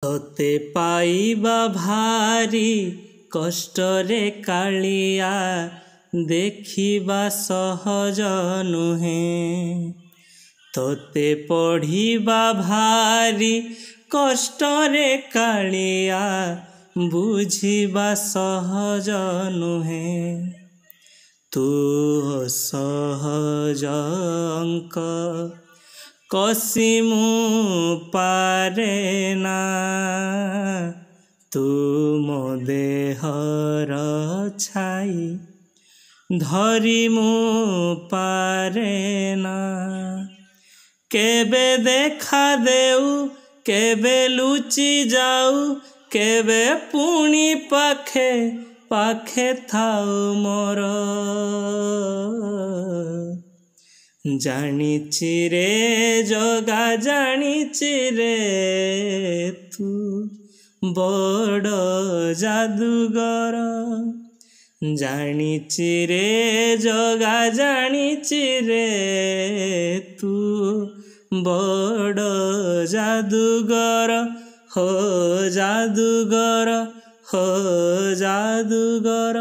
तोते पाइबा भारी कष्टरे कालिया देखिबा सहज नुहे। तोते पढ़िबा भारी कष्टरे कालिया बुझिबा सहज नुहे। तू सहज अंक कसिमु पारे ना। तू मो देहर छाई धरिमु पारे ना। केबे देखा देऊ केबे लुचि जाऊ केबे पुणी पाखे पाखे थाऊ मोर। जानिछि रे जगा जानिछि रे तू बड़ जादूगर। जानिछि रे जगा जानिछि रे तू बड़ जादूगर। हो जादूगर हो जादूगर।